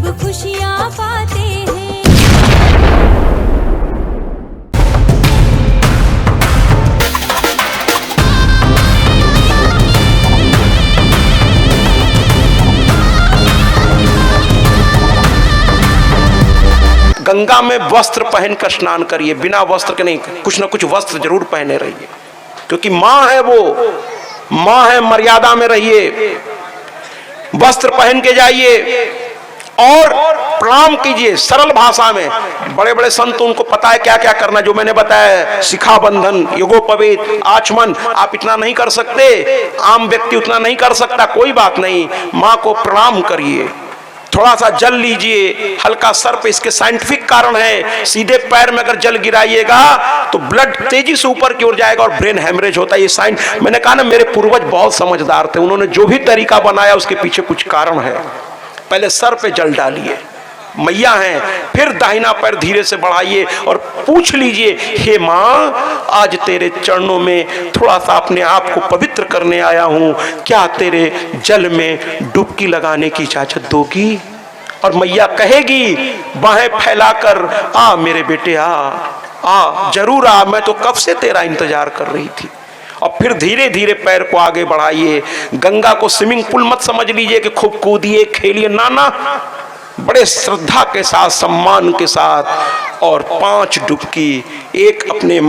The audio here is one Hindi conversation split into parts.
सब खुशियाँ पाते हैं। गंगा में वस्त्र पहनकर स्नान करिए, बिना वस्त्र के नहीं, कुछ ना कुछ वस्त्र जरूर पहने रहिए, क्योंकि माँ है, वो माँ है, मर्यादा में रहिए, वस्त्र पहन के जाइए और प्रणाम कीजिए सरल भाषा में। बड़े बड़े संत, उनको पता है क्या क्या करना, जो मैंने बताया, शिखा बंधन, युगोपवेत, आचमन, आप इतना नहीं कर सकते, आम व्यक्ति उतना नहीं कर सकता, कोई बात नहीं, माँ को प्रणाम करिए, थोड़ा सा जल लीजिए, हल्का सर पे, इसके साइंटिफिक कारण है, सीधे पैर में अगर जल गिराइएगा तो ब्लड तेजी से ऊपर की ओर जाएगा और ब्रेन हेमरेज होता है। ये साइंस, मैंने कहा ना, मेरे पूर्वज बहुत समझदार थे, उन्होंने जो भी तरीका बनाया उसके पीछे कुछ कारण है। पहले सर पे जल डालिए, मैया हैं, फिर दाहिना पैर धीरे से बढ़ाइए और पूछ लीजिए, हे माँ, आज तेरे चरणों में थोड़ा सा अपने आप को पवित्र करने आया हूँ, क्या तेरे जल में डुबकी लगाने की इजाजत दोगी? और मैया कहेगी बाहें फैलाकर, आ मेरे बेटे, आ जरूर आ, मैं तो कब से तेरा इंतजार कर रही थी। और फिर धीरे धीरे पैर को आगे बढ़ाइए। गंगा को स्विमिंग पूल मत समझ लीजिए कि खूब कूदिए खेलिए, ना ना, बड़े श्रद्धा के साथ, सम्मान के साथ, और 5 डुबकी, एक अपने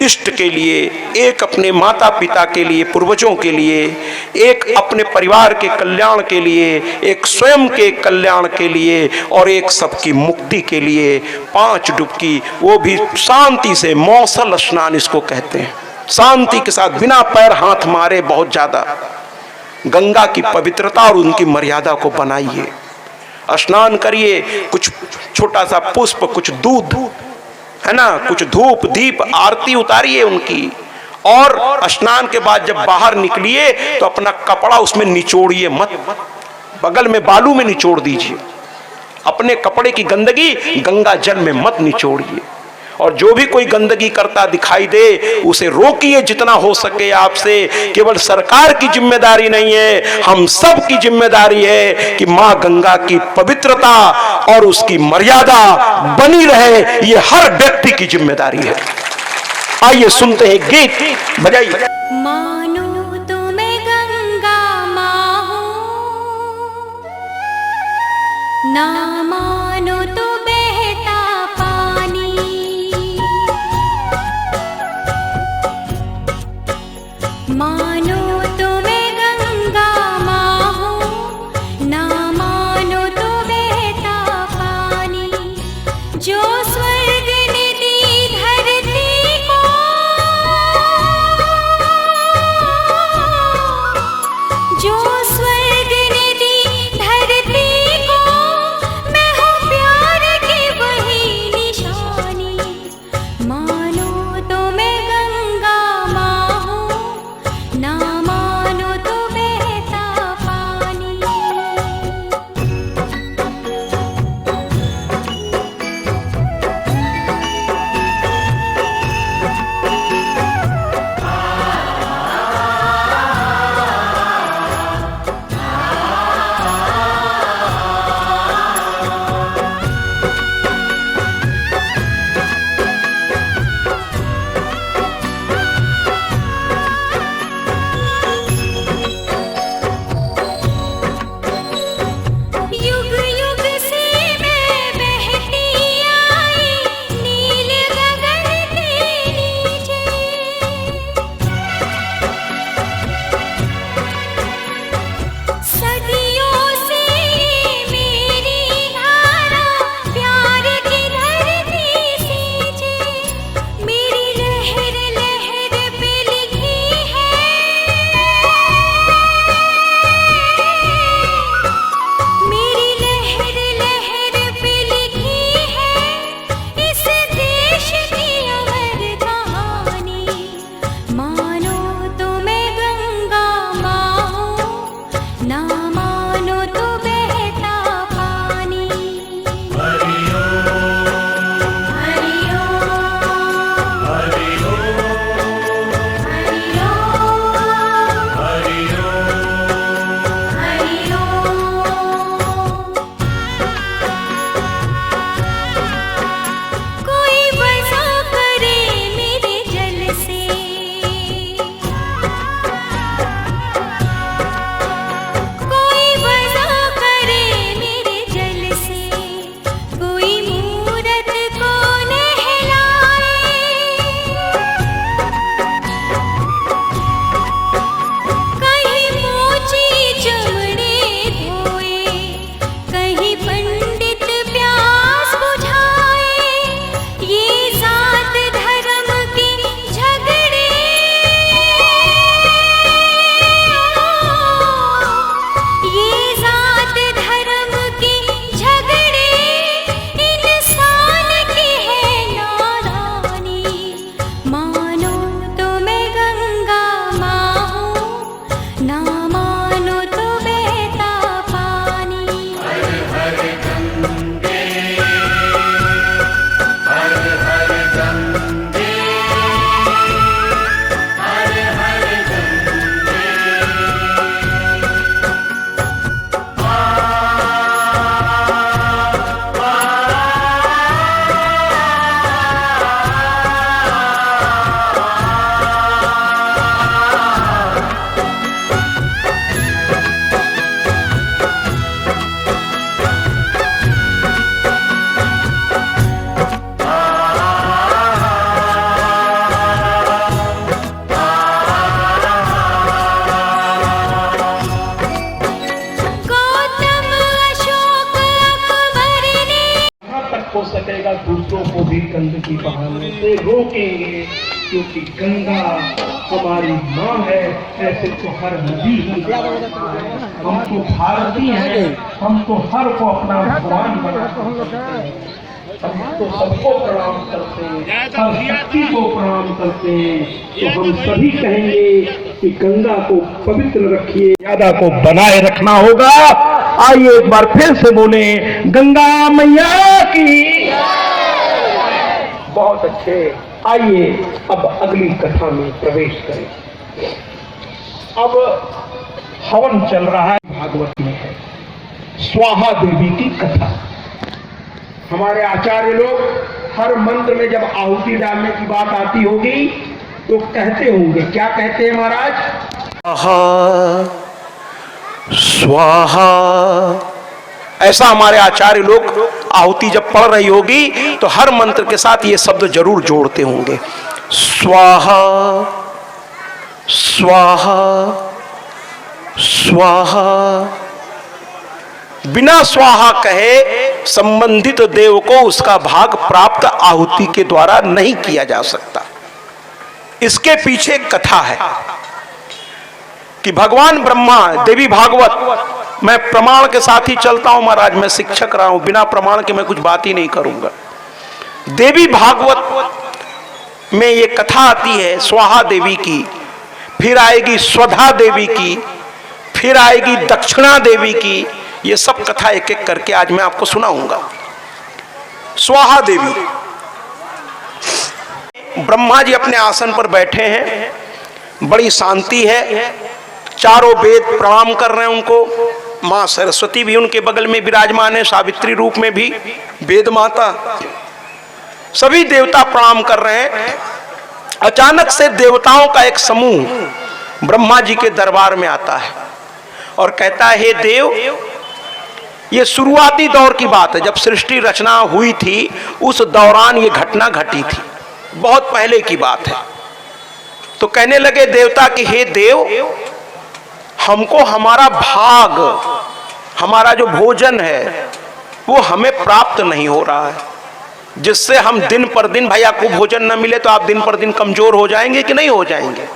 इष्ट के लिए, एक अपने माता पिता के लिए, पूर्वजों के लिए, एक अपने परिवार के कल्याण के लिए, एक स्वयं के कल्याण के लिए, और एक सबकी मुक्ति के लिए 5 डुबकी, वो भी शांति से, मौसल स्नान इसको कहते हैं, शांति के साथ, बिना पैर हाथ मारे। बहुत ज्यादा गंगा की पवित्रता और उनकी मर्यादा को बनाइए, स्नान करिए, कुछ छोटा सा पुष्प, कुछ दूध है ना, कुछ धूप दीप आरती उतारिए उनकी, और स्नान के बाद जब बाहर निकलिए तो अपना कपड़ा उसमें निचोड़िए मत, बगल में बालू में निचोड़ दीजिए, अपने कपड़े की गंदगी गंगा जल में मत निचोड़िए। और जो भी कोई गंदगी करता दिखाई दे उसे रोकिए जितना हो सके आपसे। केवल सरकार की जिम्मेदारी नहीं है, हम सब की जिम्मेदारी है कि मां गंगा की पवित्रता और उसकी मर्यादा बनी रहे, ये हर व्यक्ति की जिम्मेदारी है। आइए सुनते हैं गीत, बजाइए। मानो तो मैं गंगा माँ हूँ, ना मानो तो बहता पानी, मानो तो मैं गंगा माँ हूँ, ना मानो तो बहता पानी, जो स्वर्ग ने दी धरती को, जो स्वर्ग ने दी धरती को, मैं हूँ प्यार के हो सकेगा दूसरों को भी गंदगी बहाने से रोकेंगे, क्योंकि गंगा हमारी माँ है। ऐसे तो हर नदी हम तो भारतीय हैं, हम तो हर को अपना भगवान बनाते हैं, हम तो सबको प्रणाम करते हैं, हर शक्ति को प्रणाम करते हैं। तो हम सभी कहेंगे कि गंगा को पवित्र रखिए, मर्यादा को बनाए रखना होगा। आइए एक बार फिर से बोले, गंगा मैया की। बहुत अच्छे, आइए अब अगली कथा में प्रवेश करें। अब हवन चल रहा है, भागवत में है स्वाहा देवी की कथा। हमारे आचार्य लोग हर मंत्र में जब आहुति डालने की बात आती होगी तो कहते होंगे, क्या कहते हैं महाराज? स्वाहा। ऐसा हमारे आचार्य लोग आहुति जब पढ़ रही होगी तो हर मंत्र के साथ ये शब्द जरूर जोड़ते होंगे, स्वाहा स्वाहा स्वाहा। बिना स्वाहा कहे संबंधित देव को उसका भाग प्राप्त आहुति के द्वारा नहीं किया जा सकता। इसके पीछे एक कथा है कि भगवान ब्रह्मा, देवी भागवत, मैं प्रमाण के साथ ही चलता हूं महाराज, मैं शिक्षक रहा हूं, बिना प्रमाण के मैं कुछ बात ही नहीं करूंगा। देवी भागवत में ये कथा आती है स्वाहा देवी की, फिर आएगी स्वधा देवी की, फिर आएगी दक्षिणा देवी की। ये सब कथा एक एक करके आज मैं आपको सुनाऊंगा। स्वाहा देवी, ब्रह्मा जी अपने आसन पर बैठे हैं, बड़ी शांति है, चारों वेद प्रणाम कर रहे हैं उनको। मां सरस्वती भी उनके बगल में विराजमान है, सावित्री रूप में भी, वेद माता, सभी देवता प्रणाम कर रहे हैं। अचानक से देवताओं का एक समूह ब्रह्मा जी के दरबार में आता है और कहता है, हे देव, ये शुरुआती दौर की बात है, जब सृष्टि रचना हुई थी उस दौरान ये घटना घटी थी, बहुत पहले की बात है। तो कहने लगे देवता कि हे देव, हमको हमारा भाग, हमारा जो भोजन है वो हमें प्राप्त नहीं हो रहा है, जिससे हम दिन पर दिन, भाई आपको भोजन न मिले तो आप दिन पर दिन कमजोर हो जाएंगे कि नहीं हो जाएंगे?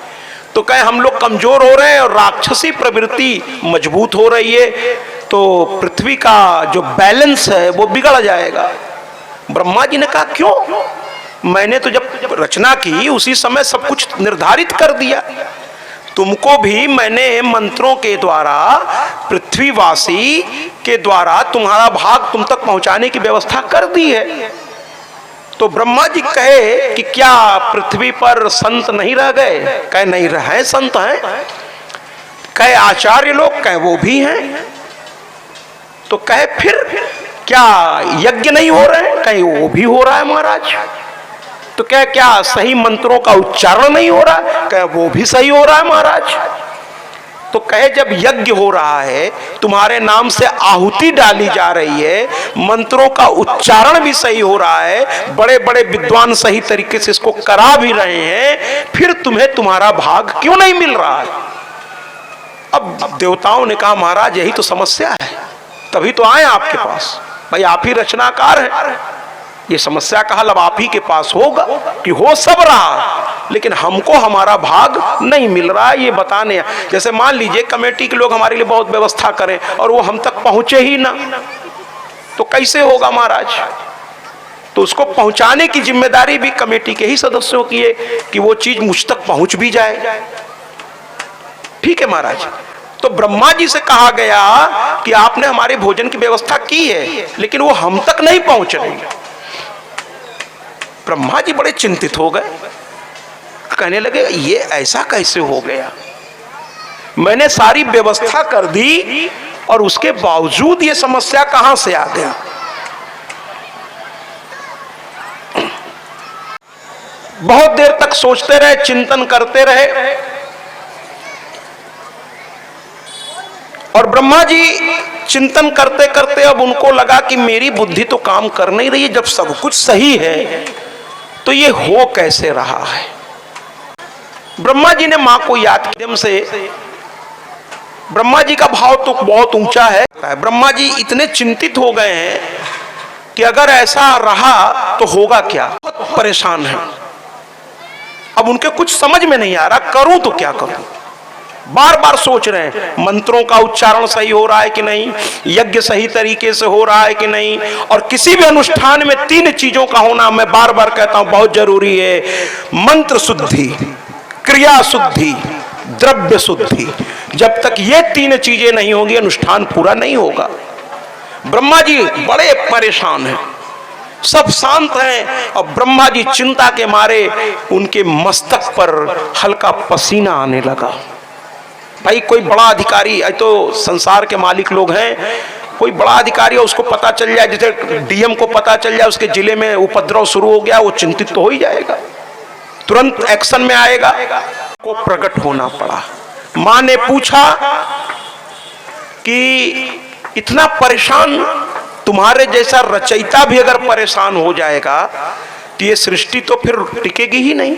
तो कहे हम लोग कमजोर हो रहे हैं और राक्षसी प्रवृत्ति मजबूत हो रही है, तो पृथ्वी का जो बैलेंस है वो बिगड़ जाएगा। ब्रह्मा जी ने कहा क्यों? मैंने तो जब रचना की उसी समय सब कुछ निर्धारित कर दिया, तुमको भी मैंने मंत्रों के द्वारा, पृथ्वीवासी के द्वारा तुम्हारा भाग तुम तक पहुंचाने की व्यवस्था कर दी है। तो ब्रह्मा जी कहे कि क्या पृथ्वी पर संत नहीं रह गए? कहे नहीं रहे, संत हैं। कहे आचार्य लोग? कहे वो भी हैं। तो कहे फिर क्या यज्ञ नहीं हो रहे हैं? कहे वो भी हो रहा है महाराज। तो क्या सही मंत्रों का उच्चारण नहीं हो रहा? कहे वो भी सही हो रहा है महाराज। तो कहे जब यज्ञ हो रहा है, तुम्हारे नाम से आहुति डाली जा रही है, मंत्रों का उच्चारण भी सही हो रहा है, बड़े बड़े विद्वान सही तरीके से इसको करा भी रहे हैं, फिर तुम्हें तुम्हारा भाग क्यों नहीं मिल रहा है? अब देवताओं ने कहा महाराज यही तो समस्या है, तभी तो आए आपके पास, भाई आप ही रचनाकार हैं, ये समस्या का हल अब आप ही के पास होगा। कि हो सब रहा लेकिन हमको हमारा भाग नहीं मिल रहा है, ये बताने। जैसे मान लीजिए कमेटी के लोग हमारे लिए बहुत व्यवस्था करें और वो हम तक पहुंचे ही ना, तो कैसे होगा महाराज? तो उसको पहुंचाने की जिम्मेदारी भी कमेटी के ही सदस्यों की है कि वो चीज मुझ तक पहुंच भी जाए। ठीक है महाराज। तो ब्रह्मा जी से कहा गया कि आपने हमारे भोजन की व्यवस्था की है लेकिन वो हम तक नहीं पहुंच रही। ब्रह्मा जी बड़े चिंतित हो गए, कहने लगे ये ऐसा कैसे हो गया? मैंने सारी व्यवस्था कर दी और उसके बावजूद ये समस्या कहां से आ गया? बहुत देर तक सोचते रहे, चिंतन करते रहे और ब्रह्मा जी चिंतन करते करते अब उनको लगा कि मेरी बुद्धि तो काम कर नहीं रही है, जब सब कुछ सही है तो ये हो कैसे रहा है? ब्रह्मा जी ने मां को याद किया से। ब्रह्मा जी का भाव तो बहुत ऊंचा है। ब्रह्मा जी इतने चिंतित हो गए हैं कि कि अगर ऐसा रहा तो होगा क्या। परेशान है, अब उनके कुछ समझ में नहीं आ रहा, करूं तो क्या करूं। बार बार सोच रहे हैं मंत्रों का उच्चारण सही हो रहा है कि नहीं, यज्ञ सही तरीके से हो रहा है कि नहीं। और किसी भी अनुष्ठान में 3 चीजों का होना, मैं बार बार कहता हूं, बहुत जरूरी है। मंत्र शुद्धि, क्रिया शुद्धि, द्रव्य शुद्धि। जब तक ये 3 चीजें नहीं होंगी अनुष्ठान पूरा नहीं होगा। ब्रह्मा जी बड़े परेशान हैं, सब शांत हैं और ब्रह्मा जी चिंता के मारे उनके मस्तक पर हल्का पसीना आने लगा। भाई कोई बड़ा अधिकारी, तो संसार के मालिक लोग हैं, कोई बड़ा अधिकारी है उसको पता चल जाए, जैसे डीएम को पता चल जाए उसके जिले में उपद्रव शुरू हो गया, वो चिंतित तो हो ही जाएगा, तुरंत एक्शन में आएगा। को प्रकट होना पड़ा। मां ने पूछा कि इतना परेशान, तुम्हारे जैसा रचयिता भी अगर परेशान हो जाएगा तो ये सृष्टि तो फिर टिकेगी ही नहीं।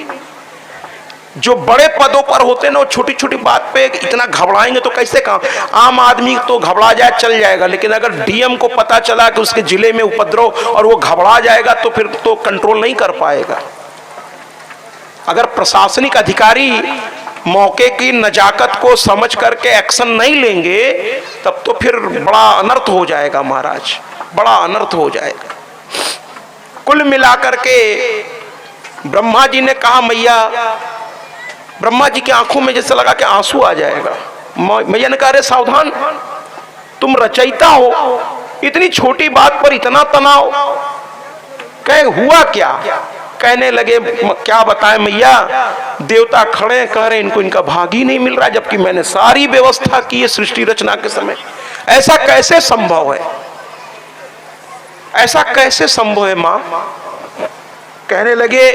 जो बड़े पदों पर होते ना, वो छोटी छोटी बात पे इतना घबराएंगे तो कैसे काम। आम आदमी तो घबरा जाए चल जाएगा, लेकिन अगर डीएम को पता चला कि उसके जिले में उपद्रव और वो घबरा जाएगा तो फिर तो कंट्रोल नहीं कर पाएगा। अगर प्रशासनिक अधिकारी मौके की नजाकत को समझ करके एक्शन नहीं लेंगे तब तो फिर बड़ा अनर्थ हो जाएगा महाराज, बड़ा अनर्थ हो जाएगा। कुल मिलाकर के ब्रह्मा जी ने कहा, मैया, ब्रह्मा जी की आंखों में जैसे लगा कि आंसू आ जाएगा। मैया ने कहा, अरे सावधान, तुम रचयिता हो, इतनी छोटी बात पर इतना तनाव। कहे हुआ क्या? कहने लगे, क्या बताएं मैया, देवता खड़े कह रहे इनको इनका भाग ही नहीं मिल रहा, जबकि मैंने सारी व्यवस्था की है सृष्टि रचना के समय। ऐसा कैसे संभव है, ऐसा कैसे संभव है मां? कहने लगे,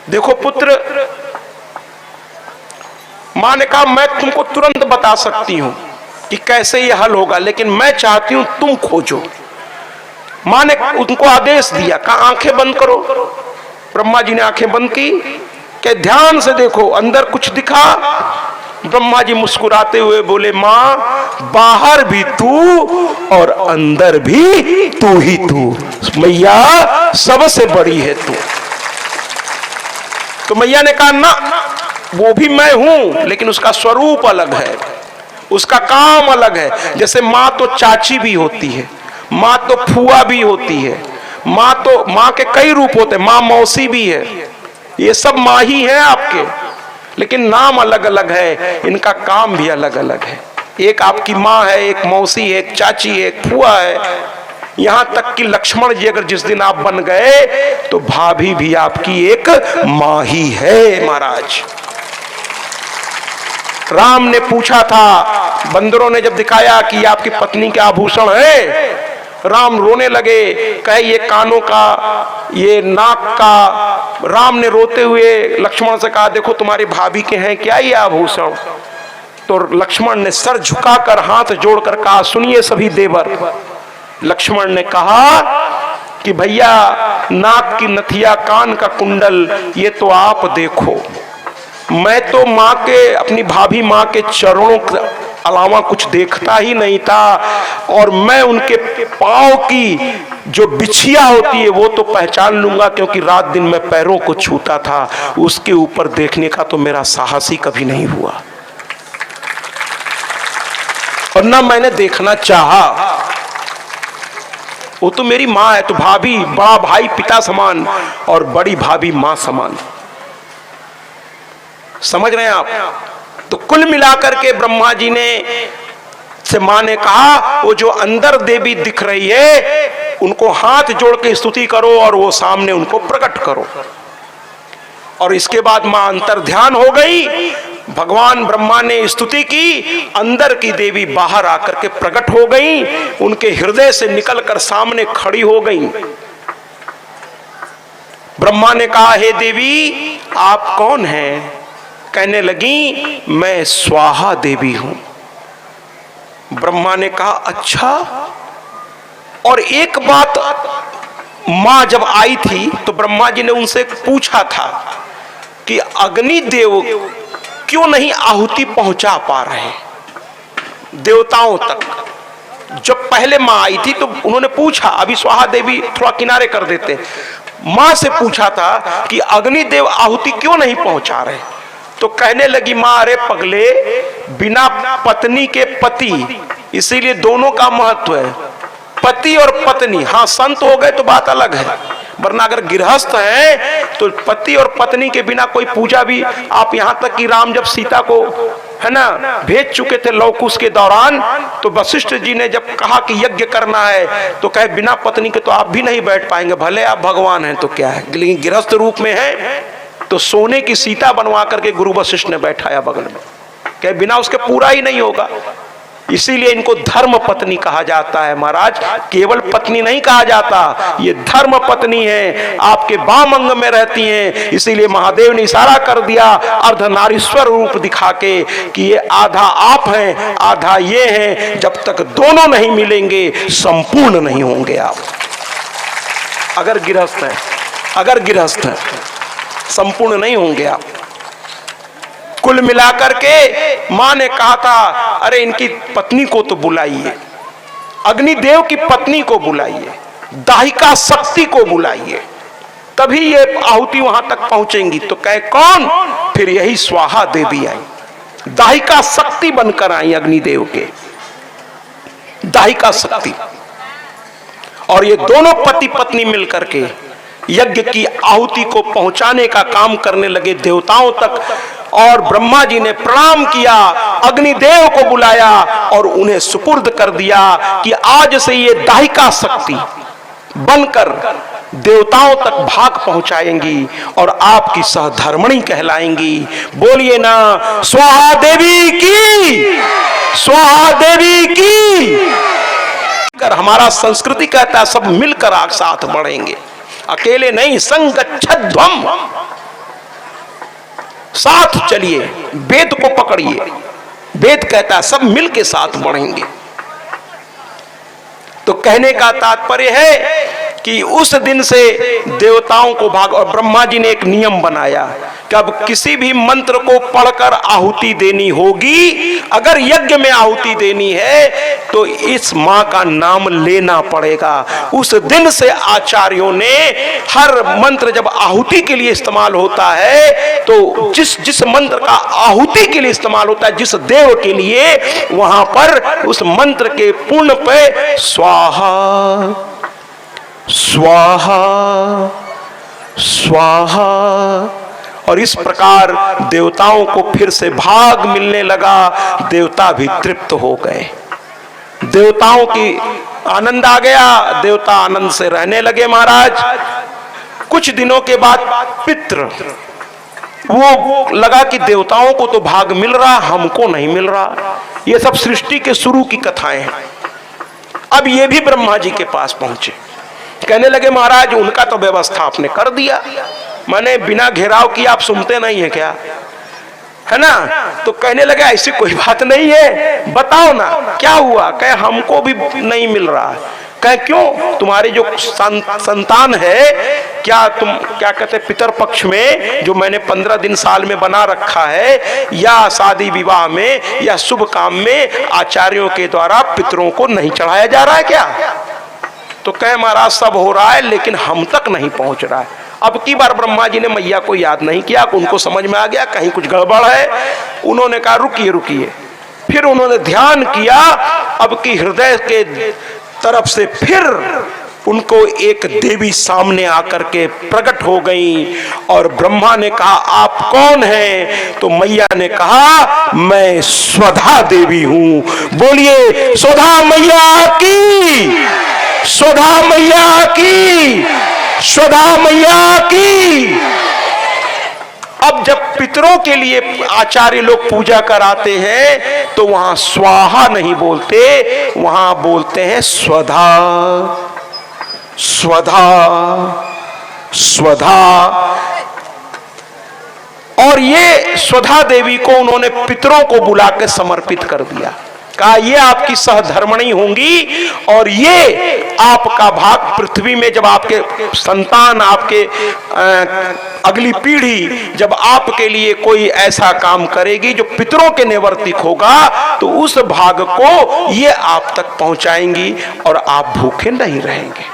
देखो पुत्र, मां ने कहा, मैं तुमको तुरंत बता सकती हूं कि कैसे यह हल होगा, लेकिन मैं चाहती हूं तुम खोजो। मां ने उनको आदेश दिया, कहा आंखें बंद करो। ब्रह्मा जी ने आंखें बंद की, कि ध्यान से देखो अंदर कुछ दिखा। ब्रह्मा जी मुस्कुराते हुए बोले, मां, बाहर भी तू और अंदर भी तू ही तू, मैया सबसे बड़ी है तू। तो मैया ने कहा, ना, वो भी मैं हूं, लेकिन उसका स्वरूप अलग है, उसका काम अलग है। जैसे मां तो चाची भी होती है, मां तो फुआ भी होती है, मां के कई रूप होते हैं, मां मौसी भी है, ये सब मां ही है आपके, लेकिन नाम अलग अलग है, इनका काम भी अलग अलग है। एक आपकी मां है, एक मौसी है, एक चाची है, एक फुआ है। यहां तक कि लक्ष्मण जी अगर जिस दिन आप बन गए तो भाभी भी आपकी एक मां ही है महाराज। राम ने पूछा था, बंदरों ने जब दिखाया कि ये आपकी पत्नी के आभूषण है, राम रोने लगे, कहे ये कानों का, ये नाक का। राम ने रोते हुए लक्ष्मण से कहा, देखो तुम्हारी भाभी के हैं क्या ये आभूषण? तो लक्ष्मण ने सर झुकाकर हाथ जोड़कर कहा, सुनिए सभी देवर। लक्ष्मण ने कहा कि भैया, नाक की नथिया, कान का कुंडल, ये तो आप देखो, मैं तो माँ के, अपनी भाभी माँ के चरणों के अलावा कुछ देखता ही नहीं था। और मैं उनके पांव की जो बिछिया होती है वो तो पहचान लूंगा, क्योंकि रात दिन मैं पैरों को छूता था। उसके ऊपर देखने का तो मेरा साहस ही कभी नहीं हुआ, और ना मैंने देखना चाहा। वो तो मेरी माँ है, तो भाभी, बड़ा भाई पिता समान और बड़ी भाभी माँ समान। समझ रहे हैं आप? तो कुल मिलाकर के ब्रह्मा जी ने से मां ने कहा, वो जो अंदर देवी दिख रही है उनको हाथ जोड़ के स्तुति करो और वो सामने उनको प्रकट करो। और इसके बाद मां अंतर ध्यान हो गई, भगवान ब्रह्मा ने स्तुति की, अंदर की देवी बाहर आकर के प्रकट हो गई, उनके हृदय से निकलकर सामने खड़ी हो गई। ब्रह्मा ने कहा, हे देवी आप कौन हैं? कहने लगी, मैं स्वाहा देवी हूं। ब्रह्मा ने कहा, अच्छा। और एक बात, मां जब आई थी तो ब्रह्मा जी ने उनसे पूछा था कि अग्निदेव क्यों नहीं आहुति पहुंचा पा रहे देवताओं तक। जब पहले माँ आई थी तो उन्होंने पूछा, अभी स्वाहा देवी थोड़ा किनारे कर देते, माँ से पूछा था कि अग्निदेव आहुति क्यों नहीं पहुंचा रहे। तो कहने लगी माँ, अरे पगले, बिना पत्नी के पति, इसीलिए दोनों का महत्व है, पति और पत्नी। हाँ, संत हो गए तो बात अलग है, वरना अगर गृहस्थ हैं तो पति और पत्नी के बिना कोई पूजा भी। आप यहां तक कि राम जब सीता को, है ना, भेज चुके थे लवकुश के दौरान, तो वशिष्ठ जी ने जब कहा कि यज्ञ करना है तो कहे बिना पत्नी के तो आप भी नहीं बैठ पाएंगे, भले आप भगवान हैं तो क्या है, लेकिन गृहस्थ रूप में है। तो सोने की सीता बनवा करके गुरु वशिष्ठ ने बैठाया बगल में, कहे बिना उसके पूरा ही नहीं होगा। इसीलिए इनको धर्म पत्नी कहा जाता है महाराज, केवल पत्नी नहीं कहा जाता, ये धर्म पत्नी है, आपके वाम अंग में रहती हैं। इसीलिए महादेव ने इशारा कर दिया अर्धनारीश्वर रूप दिखा के कि ये आधा आप हैं आधा ये हैं, जब तक दोनों नहीं मिलेंगे संपूर्ण नहीं होंगे आप। अगर गृहस्थ है संपूर्ण नहीं होंगे आप। कुल मिलाकर के मां ने कहा था, अरे इनकी पत्नी को तो बुलाइए, अग्निदेव की पत्नी को बुलाइए, दाहिका शक्ति को बुलाइए, तभी ये आहुति वहां तक पहुंचेंगी। तो कहे कौन? फिर यही स्वाहा देवी आई, दाहिका शक्ति बनकर आई अग्निदेव के, दाहिका शक्ति। और ये दोनों पति पत्नी मिलकर के यज्ञ की आहुति को पहुंचाने का काम करने लगे देवताओं तक। और ब्रह्मा जी ने प्रणाम किया, अग्निदेव को बुलाया और उन्हें सुपुर्द कर दिया कि आज से ये दाहिका शक्ति बनकर देवताओं तक भाग पहुंचाएंगी और आपकी सहधर्मणी कहलाएंगी। बोलिए ना स्वाहा देवी की, स्वाहा देवी की। हमारा संस्कृति कहता है सब मिलकर आग साथ बढ़ेंगे, अकेले नहीं, संगच्छध्वम, साथ चलिए, वेद को पकड़िए। वेद कहता है सब मिल के साथ बढ़ेंगे। तो कहने का तात्पर्य है कि उस दिन से देवताओं को भाग, और ब्रह्मा जी ने एक नियम बनाया कि अब किसी भी मंत्र को पढ़कर आहुति देनी होगी, अगर यज्ञ में आहुति देनी है तो इस मां का नाम लेना पड़ेगा। उस दिन से आचार्यों ने हर मंत्र जब आहुति के लिए इस्तेमाल होता है तो जिस मंत्र का आहुति के लिए इस्तेमाल होता है, जिस देव के लिए, वहां पर उस मंत्र के पूर्ण पे स्वाहा स्वाहा स्वाहा, और इस प्रकार देवताओं को फिर से भाग मिलने लगा। देवता भी तृप्त हो गए, देवताओं की आनंद आ गया, देवता आनंद से रहने लगे महाराज। कुछ दिनों के बाद पितृ, वो लगा कि देवताओं को तो भाग मिल रहा, हमको नहीं मिल रहा। ये सब सृष्टि के शुरू की कथाएं हैं। अब ये भी ब्रह्मा जी के पास पहुंचे, कहने लगे महाराज उनका तो व्यवस्था आपने कर दिया, माने बिना घेराव किए आप सुनते नहीं है क्या, है ना। तो कहने लगे ऐसी कोई बात नहीं है, बताओ ना क्या हुआ। कहे हमको भी नहीं मिल रहा है। कहे क्यों? तुम्हारी जो संतान है, क्या तुम क्या कहते पितर पक्ष में जो मैंने 15 दिन साल में बना रखा है, या शादी विवाह में या शुभ काम में आचार्यों के द्वारा पितरों को नहीं चढ़ाया जा रहा है क्या? तो कहे महाराज सब हो रहा है लेकिन हम तक नहीं पहुंच रहा है। अब की बार ब्रह्मा जी ने मैया को याद नहीं किया, उनको समझ में आ गया कहीं कुछ गड़बड़ है। उन्होंने कहा रुकिए रुकिए, फिर उन्होंने ध्यान किया, अब की हृदय के तरफ से फिर उनको एक देवी सामने आकर के प्रकट हो गई। और ब्रह्मा ने कहा आप कौन हैं? तो मैया ने कहा मैं स्वधा देवी हूं। बोलिए स्वधा मैया की, स्वधा मैया की, स्वधा मैया की। अब जब पितरों के लिए आचार्य लोग पूजा कराते हैं तो वहां स्वाहा नहीं बोलते, वहां बोलते हैं स्वधा, स्वधा, स्वधा। और ये स्वधा देवी को उन्होंने पितरों को बुला के समर्पित कर दिया। कहा ये आपकी सहधर्मणी होंगी और ये आपका भाग पृथ्वी में जब आपके संतान, आपके अगली पीढ़ी जब आपके लिए कोई ऐसा काम करेगी जो पितरों के निवर्तिक होगा, तो उस भाग को ये आप तक पहुंचाएंगी और आप भूखे नहीं रहेंगे।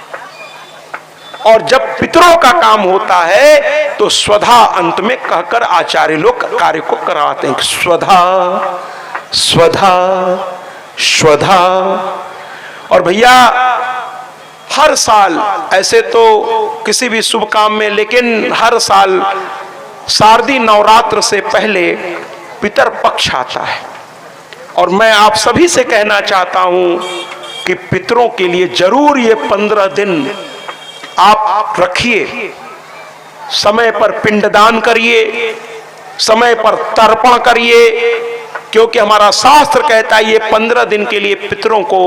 और जब पितरों का काम होता है तो स्वधा अंत में कहकर आचार्य लोग कार्य को कराते हैं, स्वधा स्वधा स्वधा। और भैया हर साल, ऐसे तो किसी भी शुभ काम में, लेकिन हर साल शारदीय नवरात्र से पहले पितर पक्ष आता है। और मैं आप सभी से कहना चाहता हूं कि पितरों के लिए जरूर ये 15 दिन आप रखिए, समय पर पिंडदान करिए, समय पर तर्पण करिए, क्योंकि हमारा शास्त्र कहता है ये 15 दिन के लिए पितरों को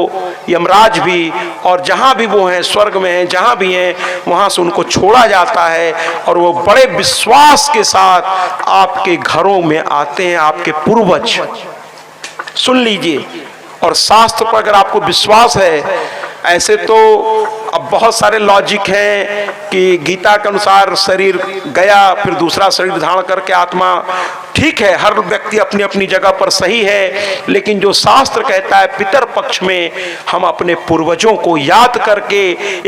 यमराज भी, और जहां भी वो हैं, स्वर्ग में हैं, जहां भी हैं, वहां से उनको छोड़ा जाता है और वो बड़े विश्वास के साथ आपके घरों में आते हैं। आपके पूर्वज, सुन लीजिए, और शास्त्र पर अगर आपको विश्वास है, ऐसे तो अब बहुत सारे लॉजिक हैं कि गीता के अनुसार शरीर गया फिर दूसरा शरीर धारण करके आत्मा, ठीक है, हर व्यक्ति अपनी अपनी जगह पर सही है, लेकिन जो शास्त्र कहता है पितर पक्ष में हम अपने पूर्वजों को याद करके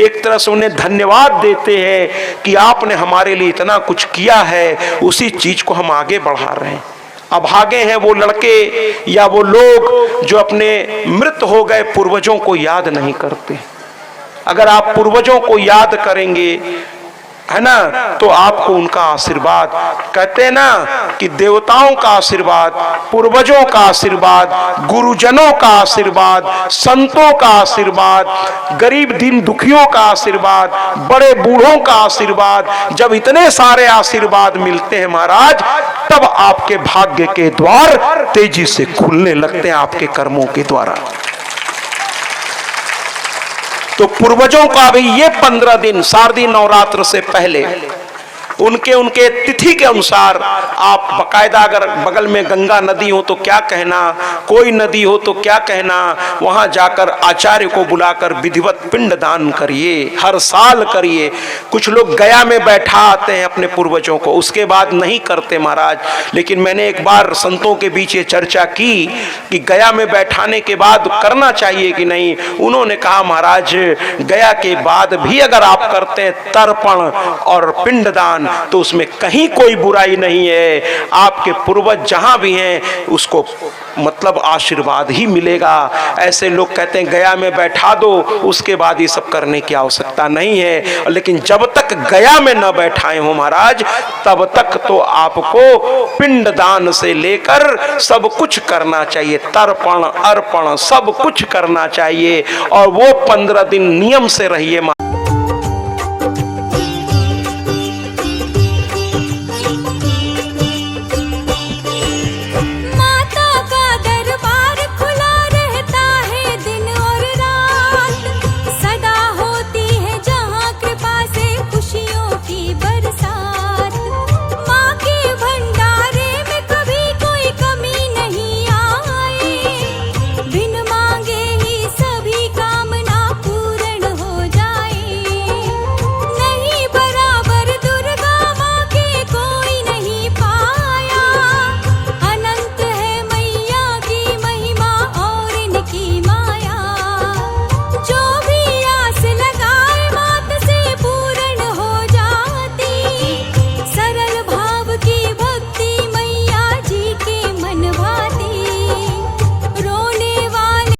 एक तरह से उन्हें धन्यवाद देते हैं कि आपने हमारे लिए इतना कुछ किया है, उसी चीज को हम आगे बढ़ा रहे हैं। अभागे हैं वो लड़के या वो लोग जो अपने मृत हो गए पूर्वजों को याद नहीं करते। अगर आप पूर्वजों को याद करेंगे, है ना, तो आपको उनका आशीर्वाद, कहते हैं ना कि देवताओं का आशीर्वाद, पूर्वजों का आशीर्वाद, गुरुजनों का आशीर्वाद, संतों का आशीर्वाद, गरीब दीन दुखियों का आशीर्वाद, बड़े बूढ़ों का आशीर्वाद, जब इतने सारे आशीर्वाद मिलते हैं महाराज, तब आपके भाग्य के द्वार तेजी से खुलने लगते हैं आपके कर्मों के द्वारा। तो पूर्वजों का भी ये 15 दिन शारदीय नवरात्र से पहले उनके तिथि के अनुसार आप बकायदा, अगर बगल में गंगा नदी हो तो क्या कहना, कोई नदी हो तो क्या कहना, वहां जाकर आचार्य को बुलाकर विधिवत पिंड दान करिए, हर साल करिए। कुछ लोग गया में बैठा आते हैं अपने पूर्वजों को, उसके बाद नहीं करते महाराज। लेकिन मैंने एक बार संतों के बीच ये चर्चा की कि गया में बैठाने के बाद करना चाहिए कि नहीं। उन्होंने कहा महाराज गया के बाद भी अगर आप करते हैं तर्पण और पिंडदान तो उसमें कहीं कोई बुराई नहीं है। आपके पूर्वज जहां भी हैं उसको मतलब आशीर्वाद ही मिलेगा। ऐसे लोग कहते हैं गया में बैठा दो, उसके बाद ये सब करने की आवश्यकता नहीं है। लेकिन जब तक गया में न बैठाए हो महाराज, तब तक तो आपको पिंडदान से लेकर सब कुछ करना चाहिए, तर्पण अर्पण सब कुछ करना चाहिए। और वो 15 दिन नियम से रहिए।